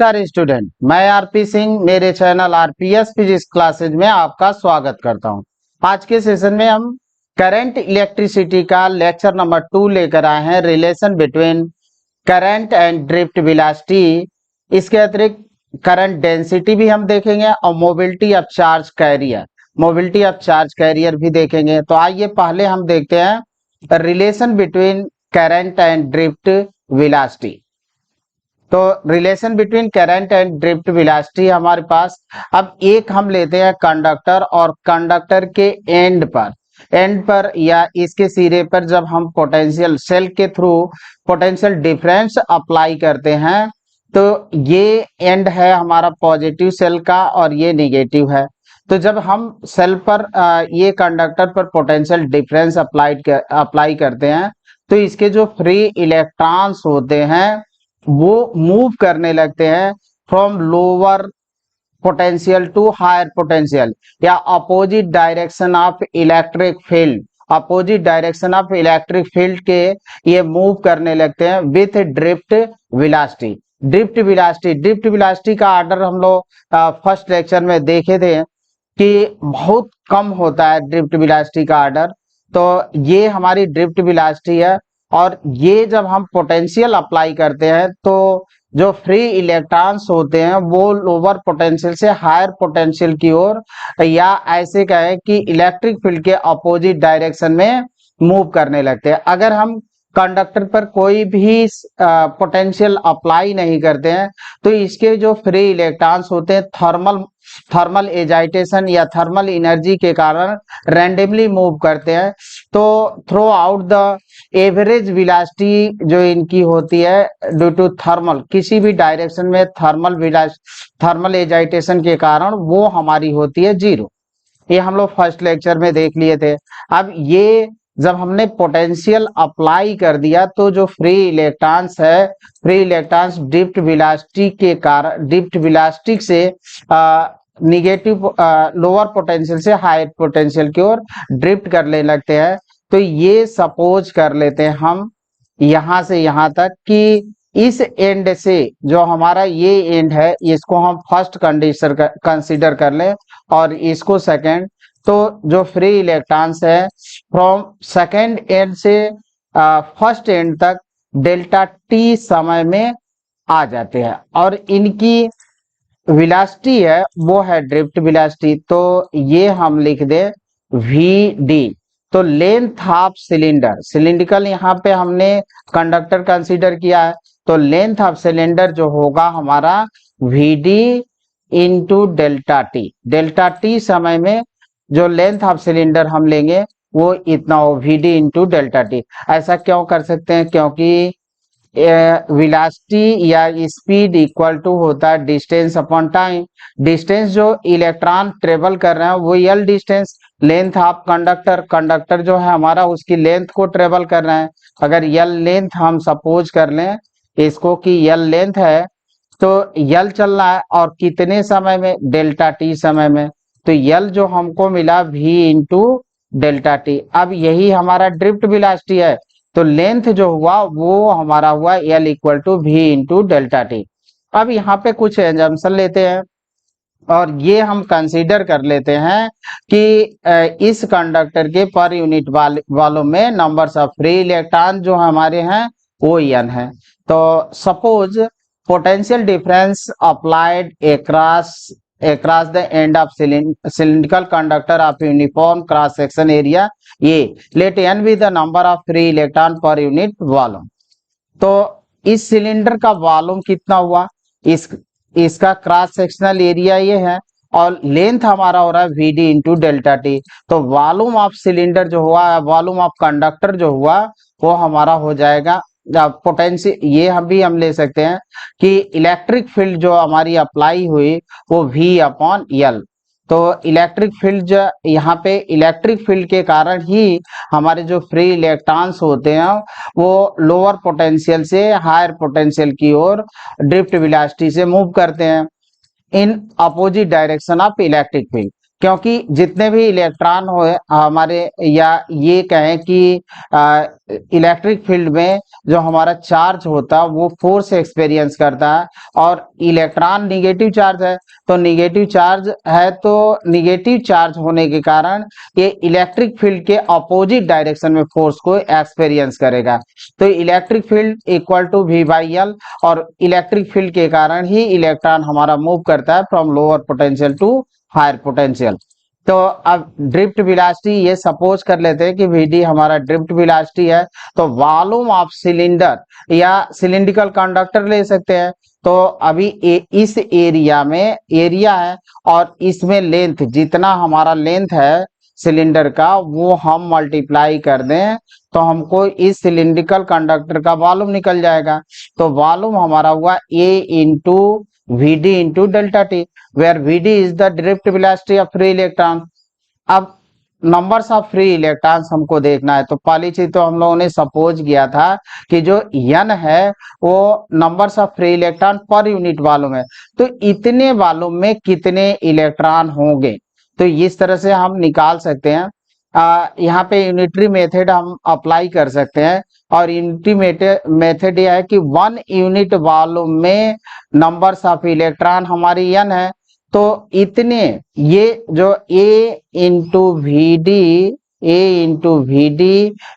नमस्कार स्टूडेंट, मैं आरपी सिंह मेरे चैनल आरपीएस फिजिक्स क्लासेज में आपका स्वागत करता हूं। आज के सेशन में हम करंट इलेक्ट्रिसिटी का लेक्चर नंबर 2 लेकर आए हैं, relation between current and drift velocity. इसके अतिरिक्त करंट डेंसिटी भी हम देखेंगे और मोबिलिटी ऑफ चार्ज कैरियर भी देखेंगे। तो आइए पहले हम देखते हैं relation between current and drift velocity. तो relation between current and drift velocity हमारे पास, अब एक हम लेते हैं कंडक्टर, और कंडक्टर के एंड पर या इसके सिरे पर जब हम पोटेंशियल सेल के थ्रू पोटेंशियल डिफरेंस अप्लाई करते हैं तो ये एंड है हमारा पॉजिटिव सेल का और ये नेगेटिव है। तो जब हम सेल पर ये कंडक्टर पर पोटेंशियल डिफरेंस अप्लाई करते हैं तो इसके जो फ्री इलेक्ट्रॉन्स होते हैं वो मूव करने लगते हैं from lower potential to higher potential, या opposite direction of electric field के ये मूव करने लगते हैं with drift velocity. Drift velocity का ऑर्डर हम लोग फर्स्ट लेक्चर में देखे थे कि बहुत कम होता है ड्रिफ्ट वेलोसिटी का ऑर्डर। तो ये हमारी ड्रिफ्ट वेलोसिटी है, और ये जब हम पोटेंशियल अप्लाई करते हैं तो जो फ्री इलेक्ट्रॉन्स होते हैं वो लोअर पोटेंशियल से हायर पोटेंशियल की ओर, या ऐसे कहें कि इलेक्ट्रिक फील्ड के अपोजिट डायरेक्शन में मूव करने लगते हैं। अगर हम कंडक्टर पर कोई भी पोटेंशियल अप्लाई नहीं करते हैं तो इसके जो फ्री इलेक्ट्रॉन्स होते हैं थर्मल एजाइटेशन या थर्मल एनर्जी के कारण रैंडमली मूव करते हैं। तो through out the average velocity जो इनकी होती है ड्यू टू थर्मल, किसी भी डायरेक्शन में थर्मल एजाइटेशन के कारण वो हमारी होती है 0। ये हम लोग फर्स्ट लेक्चर में देख लिए थे। अब ये जब हमने पोटेंशियल अप्लाई कर दिया तो जो फ्री इलेक्ट्रॉन्स ड्रिफ्ट वेलोसिटी के कारण, ड्रिफ्ट वेलोसिटी से निगेटिव लोअर पोटेंशियल से हायर पोटेंशियल की ओर ड्रिफ्ट करने लगते हैं। तो ये सपोज कर लेते हैं हम यहां से यहां तक कि इस एंड से जो हमारा ये एंड है इसको हम फर्स्ट कंसीडर कर लें और इसको सेकंड। तो जो फ्री इलेक्ट्रॉन्स है फ्रॉम सेकंड एंड से फर्स्ट एंड तक डेल्टा टी समय में आ जाते हैं, और इनकी वेलोसिटी है वो है ड्रिफ्ट वेलोसिटी। तो ये हम लिख दे वी डी। तो लेंथ ऑफ सिलिंड्रिकल यहाँ पे हमने कंडक्टर कंसीडर किया है, तो लेंथ ऑफ सिलेंडर जो होगा हमारा V D into delta T समय में जो लेंथ ऑफ सिलेंडर हम लेंगे वो इतना हो, V D into delta T. ऐसा क्यों कर सकते हैं? क्योंकि वेलोसिटी या स्पीड इक्वल टू होता है डिस्टेंस अपॉन टाइम। डिस्टेंस जो इलेक्ट्रॉन ट्रेवल कर रहे हैं वो यल डिस्टेंस, लेंथ ऑफ कंडक्टर जो है हमारा उसकी लेंथ को ट्रेवल कर रहे हैं। अगर यल लेंथ हम सपोज कर लें इसको कि यल लेंथ है तो यल चल रहा है और कितने समय में? डेल्टा टी समय में। तो यल जो हमको मिला v इंटू डेल्टा टी। अब यही हमारा ड्रिफ्ट वेलोसिटी है, तो लेंथ जो हुआ वो हमारा हुआ L equal to v into delta T. अब यहाँ पे कुछ एजम्पशन लेते हैं और ये हम कंसीडर कर लेते हैं कि इस कंडक्टर के पर यूनिट वालों में नंबर्स ऑफ फ्री इलेक्ट्रॉन जो हमारे हैं वो n है। तो suppose potential difference applied across the end of cylindrical conductor of uniform cross section area A, let n be the number of free electron per unit volume। तो इस cylinder का volume कितना हुआ, इसका क्रॉस सेक्शनल एरिया ये है और length हमारा हो रहा है V D into delta T. तो वॉल्यूम ऑफ सिलेंडर जो हुआ, वॉल्यूम ऑफ कंडक्टर जो हुआ वो हमारा हो जाएगा पोटेंशियल। ये हम ले सकते हैं कि इलेक्ट्रिक फील्ड जो हमारी अप्लाई हुई वो V अपॉन L। तो इलेक्ट्रिक फील्ड जो यहाँ पे इलेक्ट्रिक फील्ड के कारण ही हमारे जो फ्री इलेक्ट्रॉन्स होते हैं वो लोअर पोटेंशियल से हायर पोटेंशियल की ओर ड्रिफ्ट वेलोसिटी से मूव करते हैं in opposite direction of electric field. क्योंकि जितने भी इलेक्ट्रॉन हो हमारे, या ये कहें कि इलेक्ट्रिक फील्ड में जो हमारा चार्ज होता है वो फोर्स एक्सपीरियंस करता है, और इलेक्ट्रॉन निगेटिव चार्ज है, तो निगेटिव चार्ज है तो निगेटिव चार्ज होने के कारण ये इलेक्ट्रिक फील्ड के अपोजिट डायरेक्शन में फोर्स को एक्सपीरियंस करेगा। तो electric field equal to V by L, और इलेक्ट्रिक फील्ड के कारण ही इलेक्ट्रॉन हमारा मूव करता है from lower potential to higher potential. तो अब ड्रिफ्ट वेलोसिटी, ये सपोज कर लेते हैं कि वीडी हमारा ड्रिफ्ट वेलोसिटी है, तो वॉल्यूम ऑफ सिलेंडर या सिलिंड्रिकल कंडक्टर ले सकते हैं। तो अभी इस एरिया में एरिया है, और इसमें लेंथ, जितना हमारा लेंथ है सिलेंडर का वो हम मल्टीप्लाई कर दें तो हमको इस सिलिंड्रिकल कंडक्टर का वॉल्यूम निकल जाएगा। तो वॉल्यूम हमारा हुआ ए into Vd into delta t, where Vd is the drift velocity of free electron। अब नंबर्स ऑफ फ्री इलेक्ट्रॉन्स हमको देखना है, तो पहली चीज तो हम लोगों ने सपोज किया था कि जो n है वो numbers of free electron per unit volume है, तो इतने वॉल्यूम में कितने इलेक्ट्रॉन होंगे, तो इस तरह से हम निकाल सकते हैं। यहाँ पे यूनिटरी मेथड हम अप्लाई कर सकते हैं, और यूनिटरी मेथड यह है कि 1 यूनिट वॉल्यूम में नंबर्स ऑफ इलेक्ट्रॉन हमारी n है, तो इतने, ये जो a into V D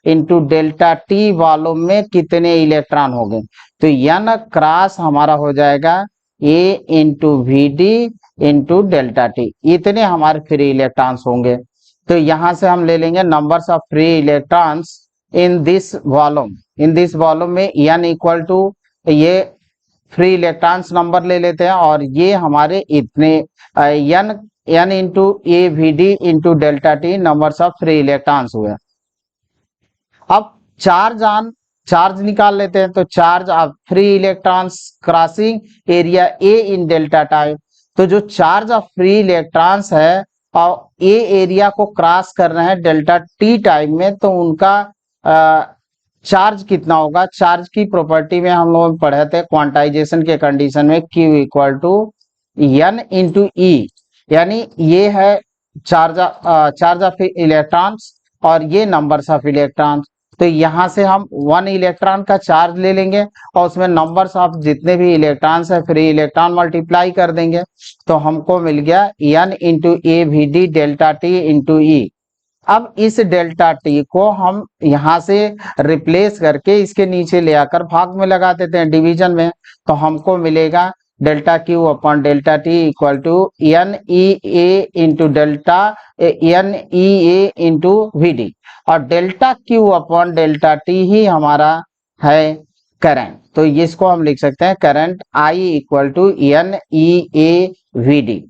into delta T volume में कितने इलेक्ट्रॉन हो गए, तो n क्रॉस हमारा हो जाएगा a into V D into delta T, इतने हमारे फ्री इलेक्ट्रॉन्स होंगे। तो यहां से हम ले लेंगे numbers of free electrons in this volume में n इक्वल टू, ये फ्री इलेक्ट्रॉन्स नंबर ले लेते हैं, और ये हमारे इतने n into A V D into delta T numbers of free electrons हुए। अब चार्ज निकाल लेते हैं, तो charge of free electrons crossing area A in delta time, तो जो चार्ज ऑफ फ्री इलेक्ट्रॉन्स है और ए एरिया को क्रॉस कर रहे हैं डेल्टा टी टाइम में, तो उनका चार्ज कितना होगा। चार्ज की प्रॉपर्टी में हम लोग पढ़े थे क्वांटाइजेशन के कंडीशन में, Q equal to n into E, यानी ये है चार्ज ऑफ इलेक्ट्रॉन्स और ये नंबर्स ऑफ इलेक्ट्रॉन्स। तो यहाँ से हम 1 इलेक्ट्रॉन का चार्ज ले लेंगे और उसमें नंबर्स ऑफ जितने भी इलेक्ट्रॉन्स है फ्री इलेक्ट्रॉन मल्टीप्लाई कर देंगे, तो हमको मिल गया n into A V D delta T into E. अब इस डेल्टा टी को हम यहाँ से रिप्लेस करके इसके नीचे ले आकर भाग में लगा देते हैं डिवीजन में, तो हमको मिलेगा delta Q upon delta T equal to n E A into delta n E A into V D, और delta Q upon delta T ही हमारा है करंट। तो इसको हम लिख सकते हैं current I equal to n E A V D.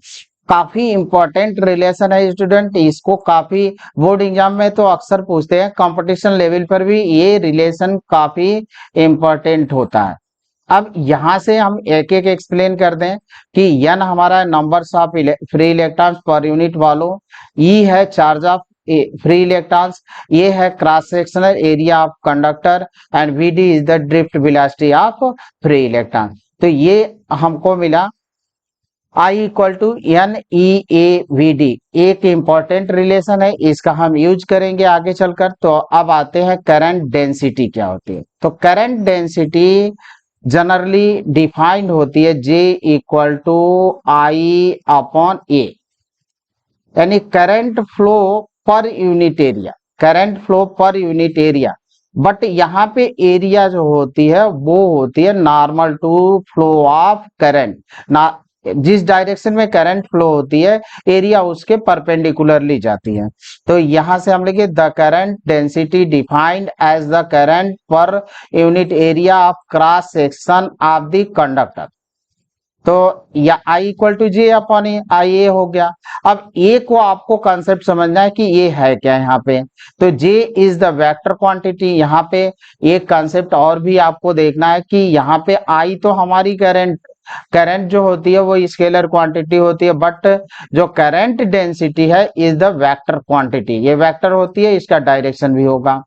काफी इंपॉर्टेंट रिलेशन है स्टूडेंट, इसको काफी बोर्ड एग्जाम में तो अक्सर पूछते हैं, कंपटीशन लेवल पर भी ये रिलेशन काफी इंपॉर्टेंट होता है। अब यहाँ से हम एक एक एक्सप्लेन कर दें कि n हमारा numbers of free electrons per unit volume, E है चार्ज ऑफ फ्री इलेक्ट्रॉन्स, ये है cross sectional area of conductor, and Vd is the drift velocity of free electron. तो ये हमको मिला I equal to n E A V d, एक important relation है, इसका हम यूज करेंगे आगे चलकर। तो अब आते हैं करंट डेंसिटी क्या होती है। तो करंट डेंसिटी जनरली डिफाइंड होती है J equal to I upon A, यानी current flow per unit area, current flow per unit area. But यहाँ पे एरिया जो होती है वो होती है normal to flow of current, ना जिस डायरेक्शन में करंट फ्लो होती है एरिया उसके परपेंडिकुलरली जाती है। तो यहाँ से हम लिखे the current density defined as the current per unit area of cross section of the conductor. तो या I equal to J upon A, I A हो गया। अब ए को आपको कंसेप्ट समझना है कि ये है क्या यहाँ पे, तो J is the vector quantity. यहाँ पे एक कंसेप्ट और भी आपको देखना है कि यहाँ पे I तो हमारी करंट जो होती है वो स्केलर क्वांटिटी होती है, बट जो करंट डेंसिटी है इज द वेक्टर क्वांटिटी, ये वेक्टर होती है, इसका डायरेक्शन भी होगा।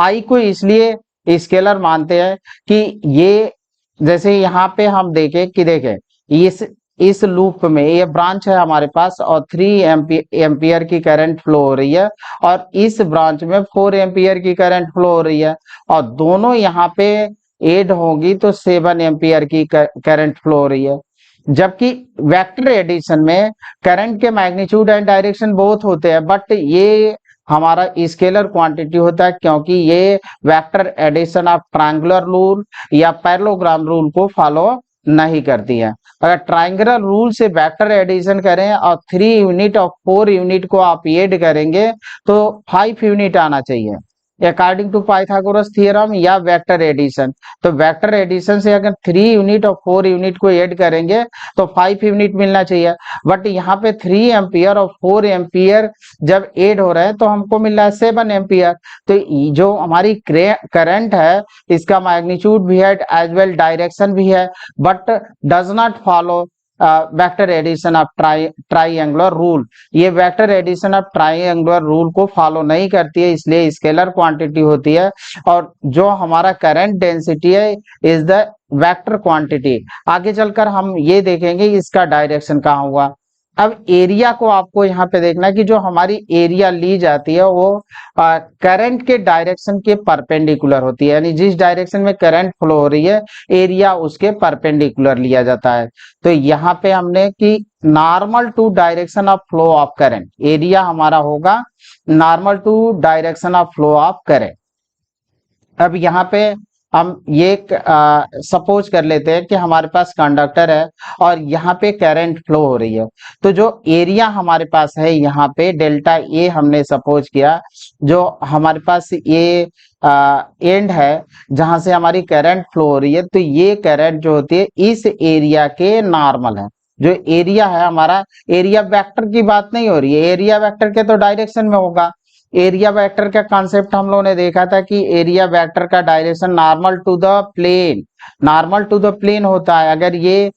I को इसलिए स्केलर मानते हैं कि ये, जैसे यहाँ पे हम देखें कि देखें इस इस लूप में ये ब्रांच है हमारे पास और 3 एम्पियर की करंट फ्लो हो रही है और इस ब्रांच में 4 एम्पियर की करंट फ्लो हो रही है और दोनों यहाँ पे ऐड होगी तो 7 एम्पियर की करंट फ्लो हो रही है। जबकि वेक्टर एडिशन में करंट के मैग्नीट्यूड एंड डायरेक्शन बोथ होते हैं, बट ये हमारा स्केलर क्वांटिटी होता है क्योंकि ये vector addition of triangular rule या पैरेललोग्राम रूल को फॉलो नहीं करती है। अगर ट्रायंगुलर रूल से वेक्टर एडिशन करें और 3 यूनिट और 4 यूनिट को आप ऐड करेंगे तो 5 यूनिट आना चाहिए अकॉर्डिंग टू पाइथागोरस थ्योरम या वेक्टर एडिशन। तो वेक्टर एडिशन से अगर 3 यूनिट और 4 यूनिट को ऐड करेंगे तो 5 यूनिट मिलना चाहिए, बट यहाँ पे 3 एम्पियर और 4 एम्पियर जब ऐड हो रहे हैं तो हमको मिल रहा है 7 एम्पियर। तो जो हमारी करंट है इसका मैग्नीट्यूड भी है एज वेल डायरेक्शन भी है, but does not follow vector addition of triangular rule. ये vector addition of triangular rule को फॉलो नहीं करती है, इसलिए स्केलर क्वांटिटी होती है। और जो हमारा करंट डेंसिटी है इज द वेक्टर क्वांटिटी। आगे चलकर हम ये देखेंगे इसका डायरेक्शन कहाँ हुआ। अब एरिया को आपको यहाँ पे देखना है कि जो हमारी एरिया ली जाती है वो करंट के डायरेक्शन के परपेंडिकुलर होती है, यानी जिस डायरेक्शन में करंट फ्लो हो रही है एरिया उसके परपेंडिकुलर लिया जाता है। तो यहाँ पे हमने कि normal to direction of flow of current, area हमारा होगा normal to direction of flow of current. अब यहाँ पे हम ये सपोज कर लेते हैं कि हमारे पास कंडक्टर है और यहाँ पे करंट फ्लो हो रही है। तो जो एरिया हमारे पास है यहाँ पे डेल्टा ए हमने सपोज किया, जो हमारे पास ये एंड है जहां से हमारी करंट फ्लो हो रही है, तो ये करंट जो होती है इस एरिया के नॉर्मल है। जो एरिया है हमारा, एरिया वेक्टर की बात नहीं हो रही है, एरिया वेक्टर के तो डायरेक्शन में होगा। एरिया वेक्टर का कॉन्सेप्ट हम लोगों ने देखा था कि एरिया वेक्टर का direction normal to the plane, normal to the plane होता है। अगर ये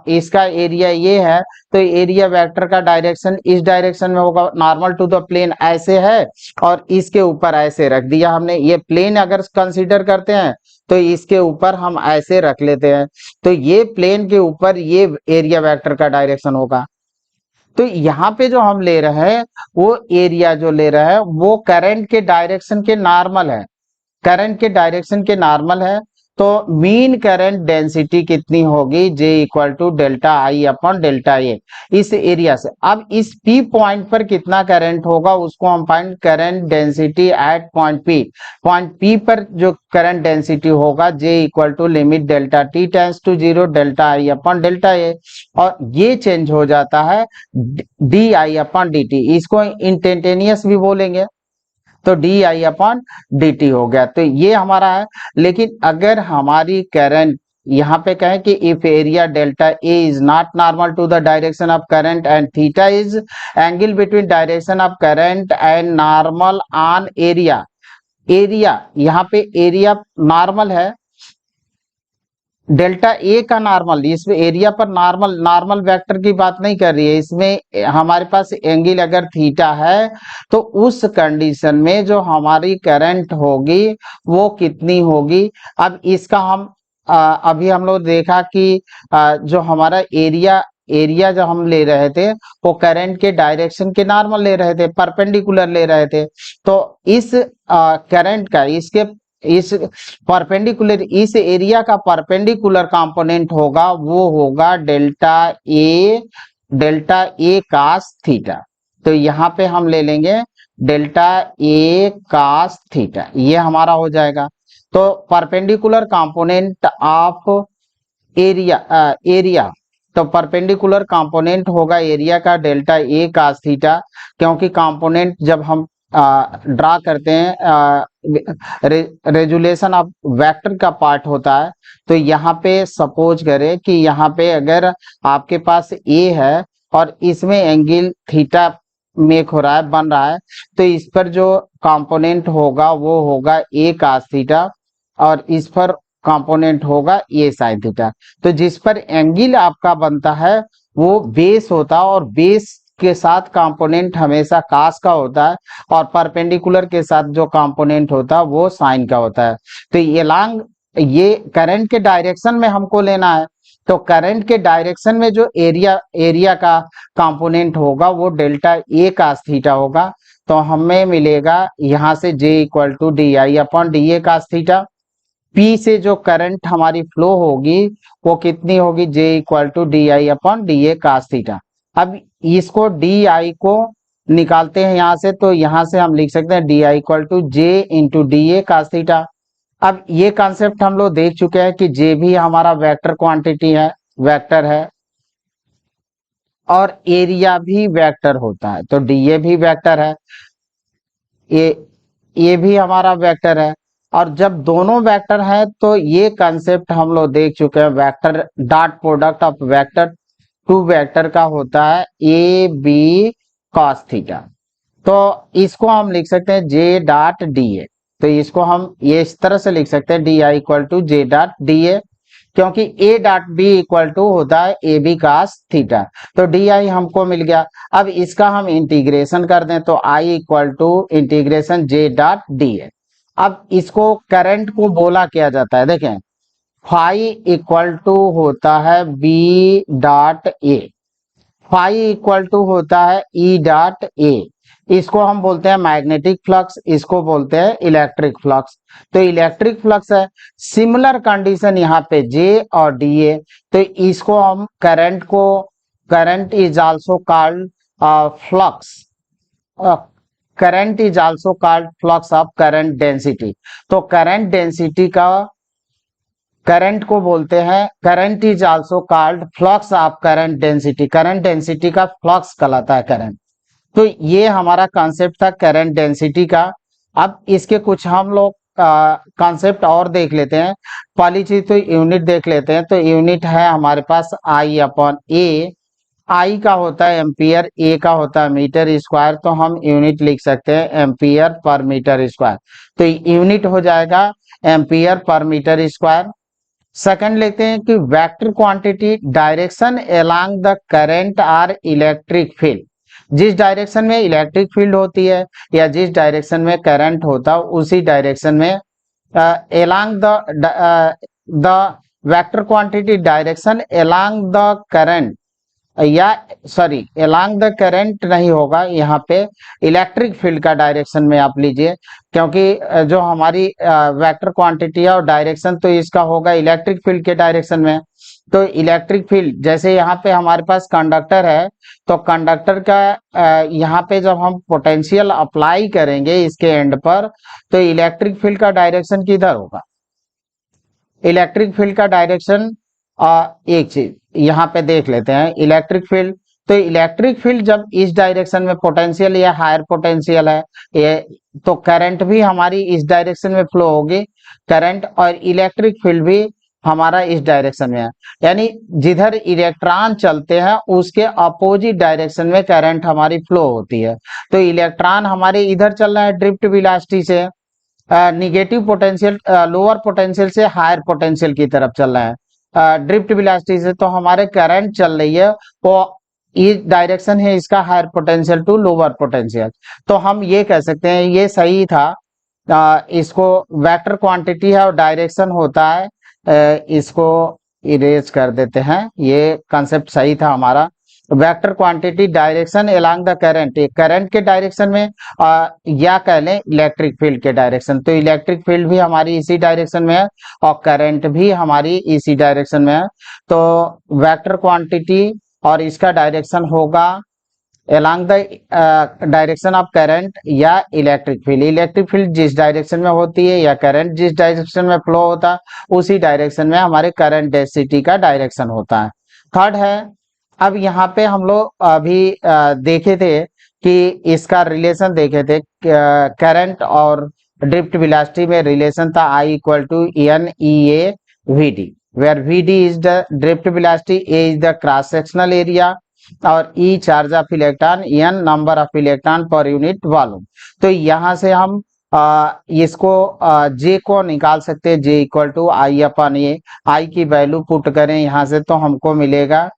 इसका एरिया ये है तो एरिया वेक्टर का डायरेक्शन इस डायरेक्शन में होगा, नॉर्मल टू द प्लेन ऐसे है और इसके ऊपर ऐसे रख दिया हमने। ये प्लेन अगर कंसीडर करते हैं तो इसके ऊपर हम ऐसे रख लेते हैं, तो ये प्लेन के ऊपर ये एरिया वेक्टर का डायरेक्शन होगा। तो यहाँ पे जो हम ले रहे हैं वो एरिया जो ले रहे हैं वो करंट के डायरेक्शन के नॉर्मल है, करंट के डायरेक्शन के नॉर्मल है। तो मीन करंट डेंसिटी कितनी होगी, J equal to delta I upon delta A इस एरिया से। अब इस P पॉइंट पर कितना करंट होगा उसको हम find current density at point P। Point P पर जो करंट डेंसिटी होगा J equal to limit delta T tends to 0 delta I upon delta A, और ये चेंज हो जाता है D I upon D T, इसको इंस्टेंटेनियस भी बोलेंगे। तो D I upon D T हो गया, तो ये हमारा है। लेकिन अगर हमारी करंट यहाँ पे कहें कि if area delta A is not normal to the direction of current and theta is angle between direction of current and normal on area, area यहाँ पे एरिया नॉर्मल है, डेल्टा ए का नॉर्मल, इसमें area पर normal, normal vector की बात नहीं कर रही है, इसमें हमारे पास एंगल अगर थीटा है तो उस कंडीशन में जो हमारी करंट होगी वो कितनी होगी। अब इसका हम अभी हम लोग देखा कि जो हमारा एरिया, एरिया जो हम ले रहे थे वो करंट के डायरेक्शन के नॉर्मल ले रहे थे, परपेंडिकुलर ले रहे थे। तो इस करंट का इसके इस परपेंडिकुलर, इस एरिया का परपेंडिकुलर कंपोनेंट होगा वो होगा डेल्टा ए कास थीटा। तो यहाँ पे हम ले लेंगे डेल्टा ए कास थीटा, ये हमारा हो जाएगा। तो परपेंडिकुलर कंपोनेंट ऑफ एरिया, तो परपेंडिकुलर कंपोनेंट होगा एरिया का डेल्टा ए कास थीटा, क्योंकि कंपोनेंट जब हम ड्रा करते हैं रेजुलेशन ऑफ वेक्टर का पार्ट होता है। तो यहाँ पे सपोज करें कि यहाँ पे अगर आपके पास ए है और इसमें एंगल थीटा मेक हो रहा है, बन रहा है, तो इस पर जो कंपोनेंट होगा वो होगा ए कास थीटा और इस पर कंपोनेंट होगा ए साइन थीटा। तो जिस पर एंगल आपका बनता है वो बेस होता है और बेस के साथ कंपोनेंट हमेशा कास का होता है और परपेंडिकुलर के साथ जो कंपोनेंट होता है वो साइन का होता है। तो ये लॉन्ग, ये करंट के डायरेक्शन में हमको लेना है, तो करंट के डायरेक्शन में जो एरिया का कंपोनेंट होगा वो डेल्टा ए कास थीटा होगा। तो हमें मिलेगा यहाँ से J equal to D I upon D A cos theta. P से जो करंट हमारी फ्लो होगी वो कितनी होगी, J equal to D I upon D A cos theta. अब इसको डी आई को निकालते हैं यहाँ से, तो यहाँ से हम लिख सकते हैं D I equal to J into D A cos theta. अब ये कॉन्सेप्ट हम लोग देख चुके हैं कि जे भी हमारा वेक्टर क्वांटिटी है, वेक्टर है, और एरिया भी वेक्टर होता है, तो डीए भी वेक्टर है, ये भी हमारा वेक्टर है। और जब दोनों वेक्टर है तो ये कॉन्सेप्ट हम लोग देख चुके हैं, vector dot product of vector to vector का होता है ए बी कॉस थीटा। तो इसको हम लिख सकते हैं जे डॉट डी ए। तो इसको हम ये इस तरह से लिख सकते हैं D I equal to J dot D A, क्योंकि A dot B equal to होता है ए बी कास थीटा। तो डी आई हमको मिल गया। अब इसका हम इंटीग्रेशन कर दें तो I equal to integration J dot D A. अब इसको करंट को बोला किया जाता है, देखें फाई इक्वल टू होता है B dot A, phi equal to होता है ई डॉट ए। इसको हम बोलते हैं मैग्नेटिक फ्लक्स, इसको बोलते हैं इलेक्ट्रिक फ्लक्स। तो इलेक्ट्रिक फ्लक्स है। सिमिलर कंडीशन यहाँ पे जे और डी ए। तो इसको हम current is also called flux, current is also called flux of current density. तो करंट डेंसिटी का, करंट को बोलते हैं, current is also called flux of current density, current density का फ्लक्स कहलाता है करंट। तो ये हमारा कॉन्सेप्ट था करंट डेंसिटी का। अब इसके कुछ हम लोग कॉन्सेप्ट और देख लेते हैं। पहली चीज तो यूनिट देख लेते हैं। तो यूनिट है हमारे पास आई अपॉन ए, आई का होता है एम्पियर, ए का होता है मीटर स्क्वायर। तो हम यूनिट लिख सकते हैं एम्पियर पर मीटर स्क्वायर। तो यूनिट हो जाएगा ampere per metre square. Second लेते हैं कि vector quantity direction along the current or electric field, जिस डायरेक्शन में इलेक्ट्रिक फील्ड होती है या जिस डायरेक्शन में करंट होता है उसी डायरेक्शन में along the vector quantity direction along the current, या सॉरी अलोंग द करंट नहीं होगा, यहाँ पे इलेक्ट्रिक फील्ड का डायरेक्शन में आप लीजिए, क्योंकि जो हमारी वेक्टर क्वांटिटी है और डायरेक्शन तो इसका होगा इलेक्ट्रिक फील्ड के डायरेक्शन में। तो इलेक्ट्रिक फील्ड जैसे यहाँ पे हमारे पास कंडक्टर है, तो कंडक्टर का यहाँ पे जब हम पोटेंशियल अप्लाई करेंगे इसके एंड पर, तो इलेक्ट्रिक फील्ड का डायरेक्शन किधर होगा, इलेक्ट्रिक फील्ड का डायरेक्शन एक चीज यहाँ पे देख लेते हैं इलेक्ट्रिक फील्ड। तो इलेक्ट्रिक फील्ड जब इस डायरेक्शन में पोटेंशियल या हायर पोटेंशियल है ये, तो करंट भी हमारी इस डायरेक्शन में फ्लो होगी, करंट और इलेक्ट्रिक फील्ड भी हमारा इस डायरेक्शन में है। यानी जिधर इलेक्ट्रॉन चलते हैं उसके अपोजिट डायरेक्शन में करंट हमारी फ्लो होती है। तो इलेक्ट्रॉन हमारे इधर चल रहा है ड्रिफ्ट वेलोसिटी से, निगेटिव पोटेंशियल लोअर पोटेंशियल से हायर पोटेंशियल की तरफ चल रहा है ड्रिफ्ट वेलोसिटी से। तो हमारे करंट चल रही है वो ये डायरेक्शन है इसका higher potential to lower potential. तो हम ये कह सकते हैं ये सही था। इसको वेक्टर क्वांटिटी है और डायरेक्शन होता है, इसको इरेज कर देते हैं, ये कंसेप्ट सही था हमारा। Vector quantity direction along the current, current के डायरेक्शन में या कह लें इलेक्ट्रिक फील्ड के डायरेक्शन। तो इलेक्ट्रिक फील्ड भी हमारी इसी डायरेक्शन में है और करंट भी हमारी इसी डायरेक्शन में है। तो वेक्टर क्वांटिटी और इसका डायरेक्शन होगा along the direction of current या इलेक्ट्रिक फील्ड। इलेक्ट्रिक फील्ड जिस डायरेक्शन में होती है या करंट जिस डायरेक्शन में फ्लो होता है उसी डायरेक्शन में हमारे करंट डेंसिटी का डायरेक्शन होता है। थर्ड है, अब यहाँ पे हम लोग अभी देखे थे कि इसका रिलेशन देखे थे, करंट और ड्रिफ्ट वेलोसिटी में रिलेशन था I equal to N E A V D, where V D is the drift velocity, A is the cross sectional area और E charge of electron, N number of electron per unit volume. तो यहाँ से हम इसको जे को निकाल सकते हैं, जे इक्वल टू आई अपन ए, आई की वैल्यू पुट करें यहाँ से तो हमको मिलेगा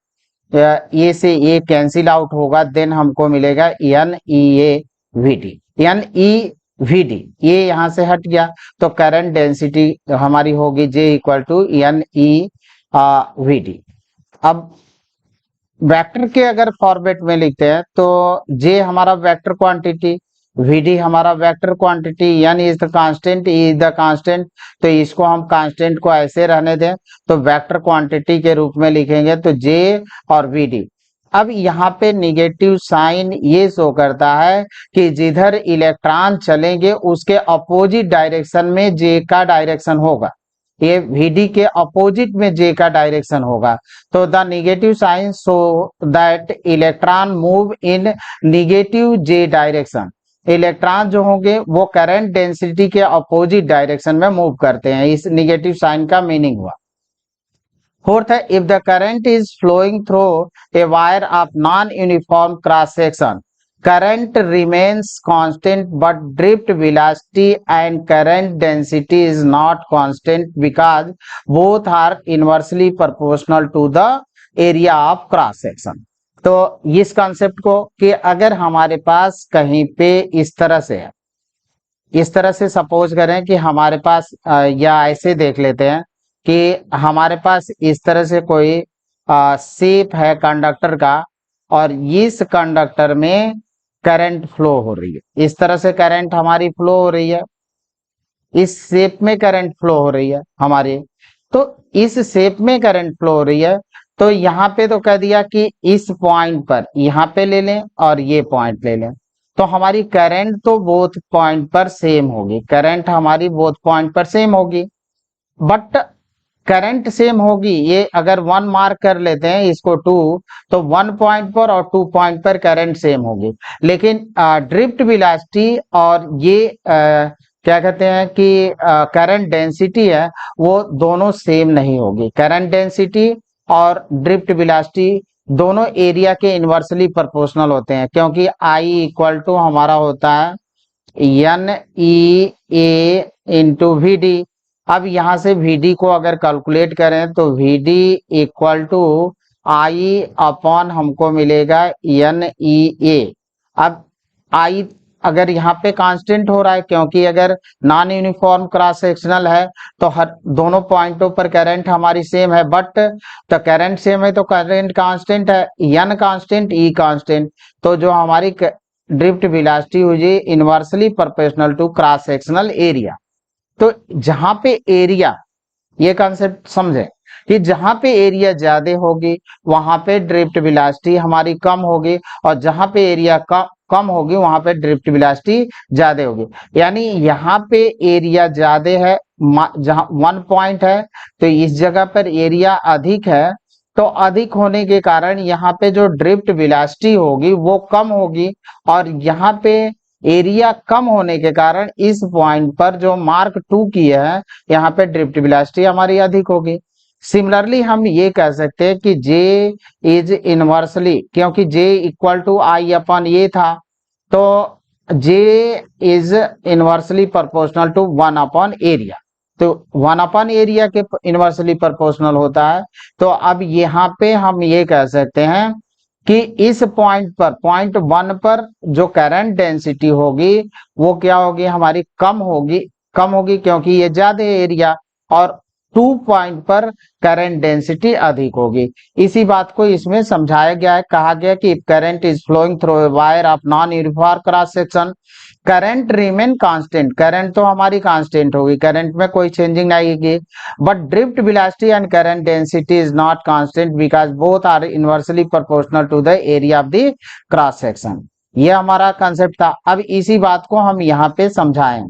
ए से ए कैंसिल आउट होगा, देन हमको मिलेगा N E A V D, N E V D, ये यहाँ से हट गया। तो करंट डेंसिटी हमारी होगी J equal to N E V D. अब वेक्टर के अगर फॉर्मेट में लिखते हैं तो जे हमारा वेक्टर क्वांटिटी, वीडी हमारा vector quantity, N is the constant, E is the constant, तो इसको हम कांस्टेंट को ऐसे रहने दें तो वेक्टर क्वांटिटी के रूप में लिखेंगे तो जे और वीडी। अब यहाँ पे निगेटिव साइन ये शो करता है कि जिधर इलेक्ट्रॉन चलेंगे उसके अपोजिट डायरेक्शन में जे का डायरेक्शन होगा, ये वीडी के अपोजिट में जे का डायरेक्शन होगा। तो the negative sign show that electron move in negative J direction, electron जो होंगे वो करंट डेंसिटी के अपोजिट डायरेक्शन में मूव करते हैं, इस नेगेटिव साइन का मीनिंग हुआ। फोर्थ है, if the current is flowing through a wire of non uniform cross section, current remains constant but drift velocity and current density is not constant because both are inversely proportional to the area of cross section। तो इस concept को कि अगर हमारे पास कहीं पे इस तरह से है, इस तरह से सपोज करें कि हमारे पास या ऐसे देख लेते हैं कि हमारे पास इस तरह से कोई शेप है कंडक्टर का और इस कंडक्टर में करंट फ्लो हो रही है, इस तरह से करंट हमारी फ्लो हो रही है, इस शेप में करंट फ्लो हो रही है हमारी, तो इस शेप में करंट फ्लो हो रही है। तो यहाँ पे तो कह दिया कि इस पॉइंट पर यहाँ पे ले लें और ये पॉइंट ले लें, तो हमारी करंट तो बोथ पॉइंट पर सेम होगी, करंट हमारी बोथ पॉइंट पर सेम होगी। बट करंट सेम होगी, ये अगर 1 मार्क कर लेते हैं इसको 2, तो 1 पॉइंट पर और 2 पॉइंट पर करंट सेम होगी। लेकिन ड्रिफ्ट वेलोसिटी और ये क्या कहते हैं कि करंट डेंसिटी है वो दोनों सेम नहीं होगी। करंट डेंसिटी और ड्रिफ्ट वेलोसिटी दोनों एरिया के इनवर्सली प्रोपोर्शनल होते हैं, क्योंकि आई इक्वल टू हमारा होता है N E A into V D. अब यहाँ से Vd को अगर कैलकुलेट करें तो Vd equal to I upon हमको मिलेगा एन ई ए। अब आई अगर यहाँ पे कांस्टेंट हो रहा है, क्योंकि अगर नॉन यूनिफॉर्म क्रॉस सेक्शनल है तो हर दोनों पॉइंटों पर करंट हमारी सेम है, बट तो करंट सेम है तो करंट कांस्टेंट है, एन कांस्टेंट ई कांस्टेंट, तो जो हमारी ड्रिफ्ट वेलोसिटी हुई inversely proportional to cross sectional area. तो जहां पे एरिया, ये कॉन्सेप्ट समझे कि जहां पे एरिया ज्यादा होगी वहां पे ड्रिफ्ट वेलोसिटी हमारी कम होगी, और जहां पे एरिया कम होगी वहां पे ड्रिफ्ट वेलोसिटी ज्यादा होगी। यानी यहाँ पे एरिया ज्यादा है, जहां 1 पॉइंट है तो इस जगह पर एरिया अधिक है, तो अधिक होने के कारण यहाँ पे जो ड्रिफ्ट वेलोसिटी होगी वो कम होगी, और यहाँ पे एरिया कम होने के कारण इस पॉइंट पर जो मार्क 2 की है यहाँ पे ड्रिफ्ट वेलोसिटी हमारी अधिक होगी। सिमिलरली हम ये कह सकते हैं कि J इज इनवर्सली, क्योंकि J equal to I upon ये था, तो J is inversely proportional to 1 upon area, तो 1 अपॉन एरिया के इनवर्सली प्रोपोर्शनल होता है। तो अब यहाँ पे हम ये कह सकते हैं कि इस पॉइंट पर, पॉइंट 1 पर जो करंट डेंसिटी होगी वो क्या होगी हमारी, कम होगी क्योंकि ये ज्यादा एरिया, और 2 पॉइंट पर करंट डेंसिटी अधिक होगी। इसी बात को इसमें समझाया गया है, कहा गया कि if current is flowing through a wire of non uniform cross section, current remain constant, current तो हमारी कांस्टेंट होगी, करंट में कोई चेंजिंग नहीं होगी, but drift velocity and current density is not constant because both are inversely proportional to the area of the cross section. ये हमारा concept था। अब इसी बात को हम यहाँ पे समझाएं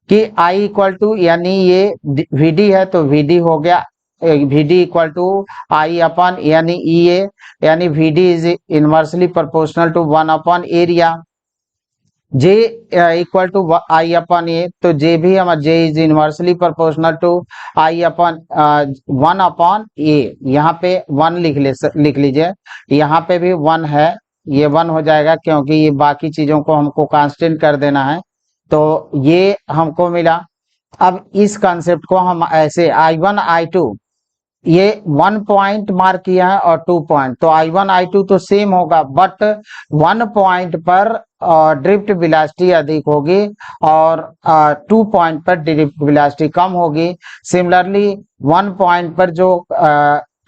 कि I इक्वल टू, यानी ये Vd है तो Vd हो गया Vd equal to I upon यानी ई ए, यानी Vd is inversely proportional to 1 upon area. J equal to I upon A, तो J भी हमारा J is inversely proportional to I upon 1 upon A, यहाँ पे 1 लिख लीजिए, यहाँ पे भी 1 है, ये 1 हो जाएगा क्योंकि ये बाकी चीजों को हमको कांस्टेंट कर देना है, तो ये हमको मिला। अब इस कॉन्सेप्ट को हम ऐसे I1 I2, ये 1 पॉइंट मार्क किया है और 2 पॉइंट, तो I1 I2 तो सेम होगा, बट 1 पॉइंट पर ड्रिफ्ट वेलोसिटी अधिक होगी और 2 पॉइंट पर ड्रिफ्ट वेलोसिटी कम होगी। सिमिलरली 1 पॉइंट पर जो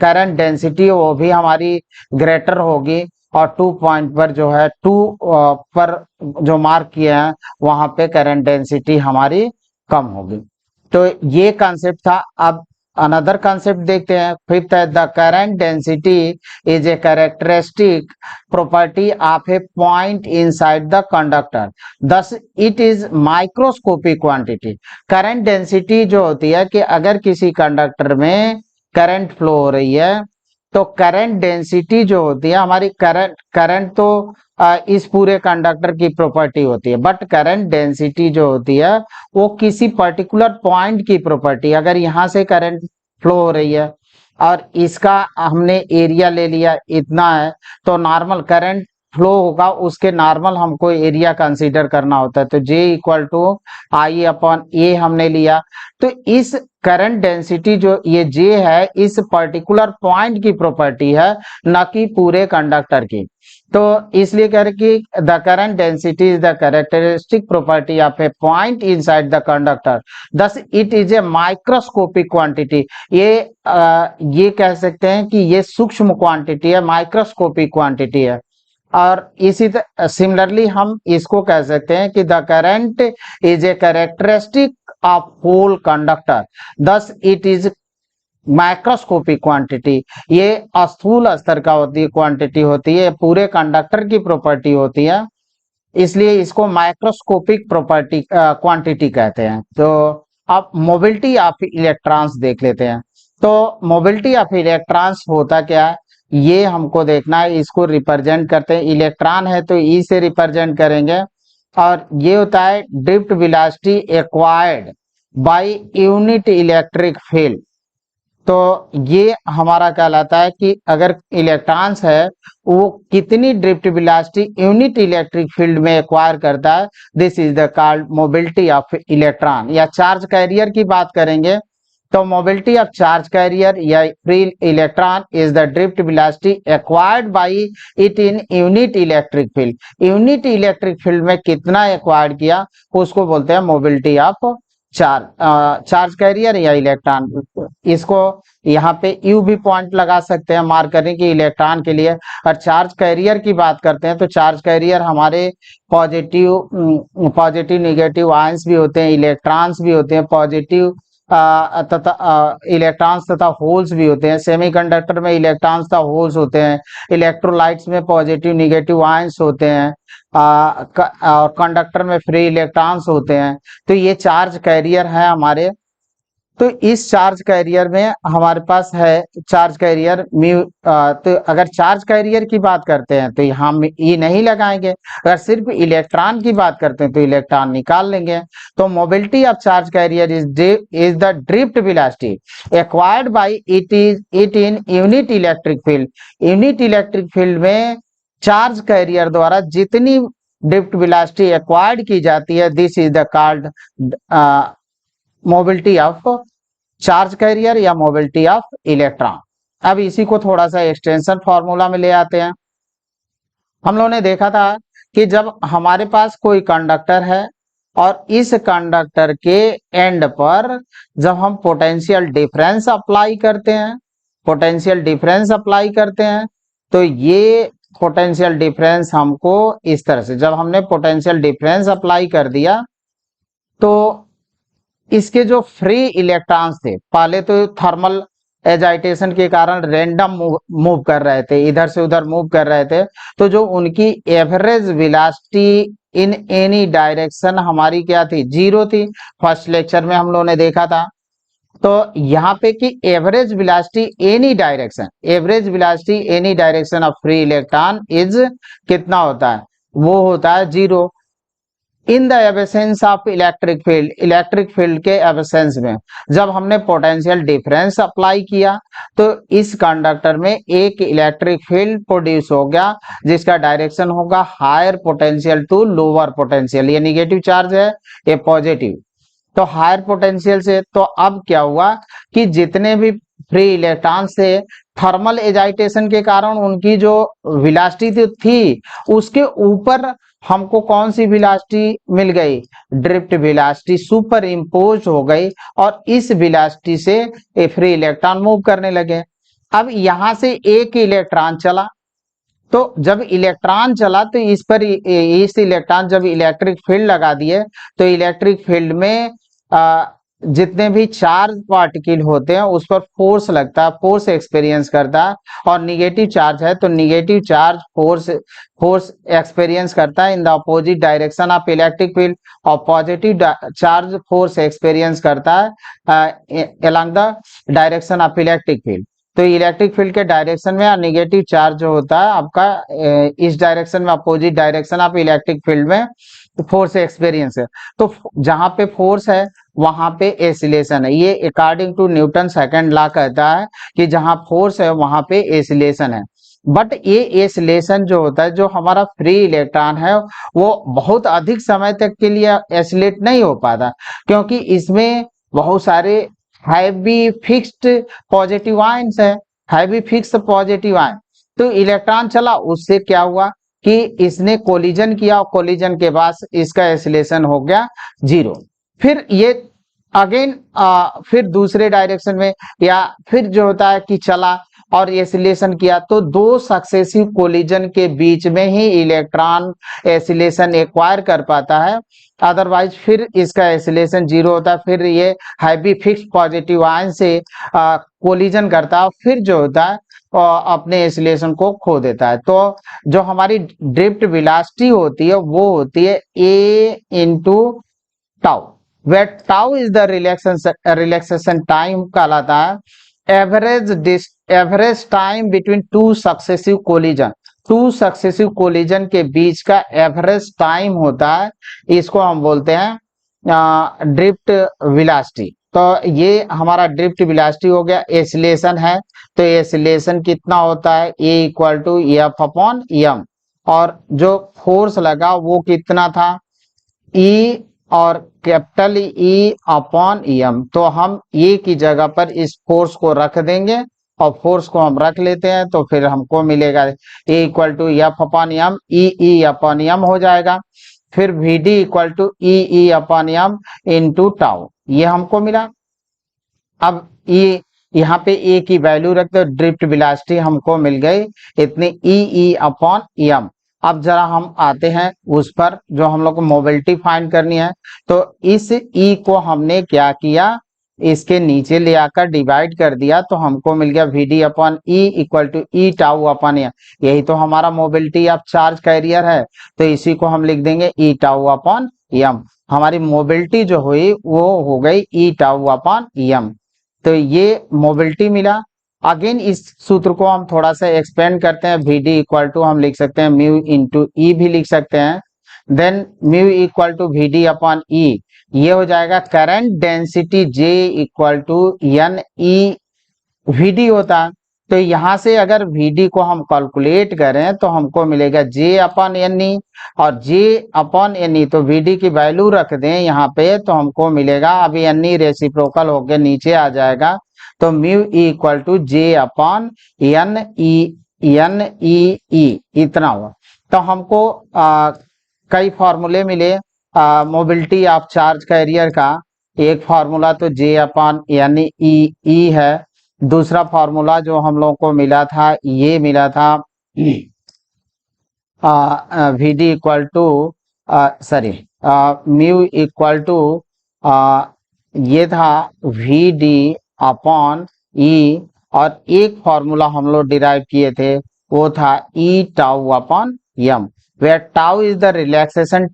करंट डेंसिटी वो भी हमारी ग्रेटर होगी, और 2 पॉइंट पर जो है 2 पर जो मार्क किए हैं वहां पे करंट डेंसिटी हमारी कम होगी। तो ये कॉन्सेप्ट था। अब अनदर कॉन्सेप्ट देखते हैं। फिफ्थ है the current density is a characteristic property of A point inside the conductor, thus it is microscopic quantity. Current density जो होती है कि अगर किसी कंडक्टर में करंट फ्लो हो रही है तो करंट डेंसिटी जो होती है हमारी, करंट करंट तो इस पूरे कंडक्टर की प्रॉपर्टी होती है, बट करंट डेंसिटी जो होती है वो किसी पर्टिकुलर पॉइंट की प्रॉपर्टी। अगर यहाँ से करंट फ्लो हो रही है और इसका हमने एरिया ले लिया इतना है, तो नॉर्मल करंट फ्लो होगा उसके नॉर्मल हमको एरिया कंसीडर करना होता है। तो J equal to I upon A हमने लिया। तो इस करंट डेंसिटी जो ये J है इस पर्टिकुलर पॉइंट की प्रॉपर्टी है, न कि पूरे कंडक्टर की। तो इसलिए कह रहे कि the current density is the characteristic property of A point inside the conductor, thus it is a microscopic quantity. ये कह सकते हैं कि ये सूक्ष्म क्वांटिटी है, माइक्रोस्कोपिक क्वांटिटी है। और इसी सिमिलरली हम इसको कह सकते हैं कि the current is a characteristic of whole conductor, thus it is microscopic quantity. ये स्थूल स्तर का होती है, क्वांटिटी होती है, पूरे कंडक्टर की प्रॉपर्टी होती है, इसलिए इसको माइक्रोस्कोपिक प्रॉपर्टी क्वांटिटी कहते हैं। तो अब मोबिलिटी ऑफ इलेक्ट्रॉन्स देख लेते हैं। तो मोबिलिटी ऑफ इलेक्ट्रॉन्स होता क्या है ये हमको देखना है। इसको रिप्रेजेंट करते हैं, इलेक्ट्रॉन है तो ई से रिप्रेजेंट करेंगे, और ये होता है drift velocity acquired by unit electric field. तो ये हमारा कहलाता है कि अगर इलेक्ट्रॉन्स है वो कितनी drift velocity unit electric field में एक्वायर करता है, this is the called mobility of electron. या चार्ज कैरियर की बात करेंगे तो मोबिलिटी ऑफ चार्ज कैरियर या free electron is the drift velocity acquired by it in unit electric field. Unit electric field में कितना एक्वायर्ड किया उसको बोलते हैं मोबिलिटी ऑफ चार्ज कैरियर या इलेक्ट्रॉन। इसको यहाँ पे यू भी पॉइंट लगा सकते हैं मार्क करने की इलेक्ट्रॉन के लिए। और चार्ज कैरियर की बात करते हैं तो चार्ज कैरियर हमारे पॉजिटिव निगेटिव आयंस भी होते हैं, इलेक्ट्रॉन्स भी होते हैं, पॉजिटिव तथा इलेक्ट्रॉन्स तथा होल्स भी होते हैं। सेमीकंडक्टर में इलेक्ट्रॉन्स तथा होल्स होते हैं, इलेक्ट्रोलाइट्स में पॉजिटिव निगेटिव आयंस होते हैं, और कंडक्टर में फ्री इलेक्ट्रॉन्स होते हैं। तो ये चार्ज कैरियर है हमारे। तो इस चार्ज कैरियर में हमारे पास है चार्ज कैरियर म्यू। तो अगर चार्ज कैरियर की बात करते हैं तो हम ये नहीं लगाएंगे, अगर सिर्फ इलेक्ट्रॉन की बात करते हैं तो इलेक्ट्रॉन निकाल लेंगे। तो mobility of charge carrier is the drift velocity acquired by it in unit electric field. Unit electric field में चार्ज कैरियर द्वारा जितनी ड्रिफ्ट वेलोसिटी एक्वायर्ड की जाती है, this is the called mobility of charge carrier या mobility of electron. अब इसी को थोड़ा सा एक्सटेंशन फॉर्मूला में ले आते हैं। हम लोगों ने देखा था कि जब हमारे पास कोई कंडक्टर है और इस कंडक्टर के एंड पर जब हम पोटेंशियल डिफरेंस अप्लाई करते हैं, पोटेंशियल डिफरेंस अप्लाई करते हैं तो ये पोटेंशियल डिफरेंस हमको इस तरह से, जब हमने पोटेंशियल डिफरेंस अप्लाई कर दिया तो इसके जो फ्री इलेक्ट्रॉन्स थे, पहले तो थर्मल एजाइटेशन के कारण रैंडम मूव कर रहे थे, इधर से उधर मूव कर रहे थे, तो जो उनकी average velocity in any direction हमारी क्या थी, जीरो थी। फर्स्ट लेक्चर में हम लोगों ने देखा था। तो यहाँ पे कि average velocity any direction, average velocity any direction of free electron is कितना होता है, वो होता है zero. In the absence of electric field, electric field के एब्सेंस में जब हमने पोटेंशियल डिफरेंस अप्लाई किया तो इस कंडक्टर में एक इलेक्ट्रिक फील्ड प्रोड्यूस हो गया जिसका डायरेक्शन होगा higher potential to lower potential. ये निगेटिव चार्ज है, ये पॉजिटिव, तो हायर पोटेंशियल से। तो अब क्या हुआ कि जितने भी फ्री इलेक्ट्रॉन से थर्मल एजाइटेशन के कारण उनकी जो वेलोसिटी थी उसके ऊपर हमको कौन सी वेलोसिटी मिल गई, ड्रिफ्ट वेलोसिटी सुपर इम्पोज हो गई, और इस वेलोसिटी से फ्री इलेक्ट्रॉन मूव करने लगे। अब यहां से एक इलेक्ट्रॉन चला, तो जब इलेक्ट्रॉन चला तो इस पर इस इलेक्ट्रॉन जब इलेक्ट्रिक फील्ड लगा दिए तो इलेक्ट्रिक फील्ड में जितने भी चार्ज पार्टिकल होते हैं उस पर फोर्स लगता है, फोर्स एक्सपीरियंस करता है। और निगेटिव चार्ज है तो निगेटिव चार्ज फोर्स एक्सपीरियंस करता है in the opposite direction of electric field, और पॉजिटिव चार्ज फोर्स एक्सपीरियंस करता है along the direction of electric field. तो इलेक्ट्रिक फील्ड के डायरेक्शन में नेगेटिव चार्ज जो होता है आपका इस डायरेक्शन में opposite direction of electric field में फोर्स एक्सपीरियंस है। तो जहां पे फोर्स है वहां पे एसिलेशन है। ये according to Newton second law कहता है कि जहां फोर्स है वहां पे एसिलेशन है। बट ये एसिलेशन जो होता है, जो हमारा फ्री इलेक्ट्रॉन है वो बहुत अधिक समय तक के लिए एसिलेट नहीं हो पाता, क्योंकि इसमें बहुत सारे हैवी फिक्स्ड पॉजिटिव आयंस है, हैवी फिक्स्ड पॉजिटिव आयन। तो इलेक्ट्रॉन चला, उससे क्या हुआ कि इसने कोलिजन किया और कोलिजन के बाद इसका एसिलेशन हो गया 0। फिर ये अगेन फिर दूसरे डायरेक्शन में या फिर जो होता है कि चला और एसिलेशन किया, तो दो सक्सेसिव कोलिजन के बीच में ही इलेक्ट्रॉन एसिलेशन एक्वायर कर पाता है, अदरवाइज फिर इसका एसिलेशन 0 होता है। फिर ये हैवी फिक्स्ड पॉजिटिव आयन से कोलिजन करता है, फिर जो होता है अपने एसिलेशन को खो देता है। तो जो हमारी ड्रिफ्ट वेलोसिटी होती है वो होती है a into tau, where tau is the relaxation time कहलाता है। Average time between two successive collision के बीच का एवरेज टाइम होता है, इसको हम बोलते हैं ड्रिफ्ट वेलोसिटी। तो ये हमारा ड्रिफ्ट वेलोसिटी हो गया। एसिलेशन है तो एसिलेशन कितना होता है, a equal to F upon M, और जो फोर्स लगा वो कितना था, E और कैपिटल E अपॉन एम। तो हम E की जगह पर इस फोर्स को रख देंगे और फोर्स को हम रख लेते हैं, तो फिर हमको मिलेगा A equal to F upon M, E upon M हो जाएगा। फिर V D equal to E upon M into tau, ये हमको मिला। अब ये यहाँ पे ए की वैल्यू रखते हो, ड्रिफ्ट वेलोसिटी हमको मिल गई इतनी ई अपॉन एम। अब जरा हम आते हैं उस पर जो हम लोग को मोबिलिटी फाइंड करनी है। तो इस ई को हमने क्या किया, इसके नीचे ले आकर डिवाइड कर दिया, तो हमको मिल गया V D upon E equal to E tau upon M. यही तो हमारा मोबिलिटी ऑफ चार्ज कैरियर है, तो इसी को हम लिख देंगे ई टाउ अपॉन एम। हमारी मोबिलिटी जो हुई वो हो गई ई टाउ अपॉन एम। तो ये मोबिलिटी मिला। अगेन इस सूत्र को हम थोड़ा सा एक्सपेंड करते हैं, वी डी इक्वल टू हम लिख सकते हैं म्यू इंटू ई भी लिख सकते हैं। Then mu equal to V D upon E, ये हो जाएगा current density J equal to N E V D होता है। तो यहाँ से अगर वी डी को हम कैलकुलेट करें तो हमको मिलेगा जे अपॉन एन ई, और जे अपॉन एन ई तो वी डी की वैल्यू रख दें यहाँ पे तो हमको मिलेगा, अभी एन ई रेसिप्रोकल होके नीचे आ जाएगा, तो mu equal to J upon N E इतना हुआ। तो हमको कई फॉर्मूले मिले मोबिलिटी ऑफ चार्ज कैरियर का। एक फार्मूला तो जे अपॉन एन ई है, दूसरा फार्मूला जो हम लोगों को मिला था ये मिला था V D equal to sorry mu equal to ये था वी डी अपॉन ई, और एक फार्मूला हम लोग डिराइव किए थे वो था E tau upon M, where tau is the relaxation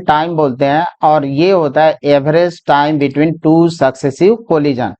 time बोलते हैं, और ये होता है average time between two successive collision.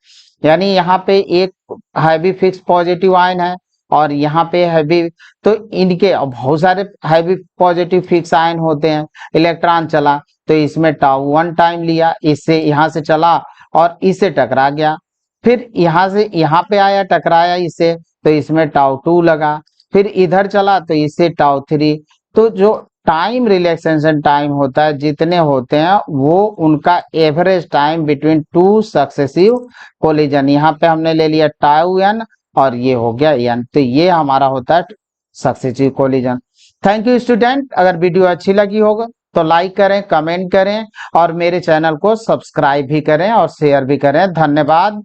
यानी यहाँ पे एक हैवी फिक्स पॉजिटिव आयन है और यहाँ पे हैवी, तो इनके बहुत सारे हैवी पॉजिटिव फिक्स आयन होते हैं। इलेक्ट्रॉन चला तो इसमें टाउ 1 टाइम लिया, इससे यहाँ से चला और इससे टकरा गया, फिर यहाँ से यहाँ पे आया टकराया इससे, तो इसमें टाउ 2 लगा, फिर इधर चला तो इससे टाउ 3। तो जो टाइम रिलैक्सेशन टाइम होता है जितने होते हैं वो उनका average time between two successive collision, यहाँ पे हमने ले लिया टाउ एन और ये हो गया एन, तो ये हमारा होता है successive collision. Thank you student, अगर वीडियो अच्छी लगी होगा तो लाइक करें, कमेंट करें और मेरे चैनल को सब्सक्राइब भी करें और शेयर भी करें। धन्यवाद।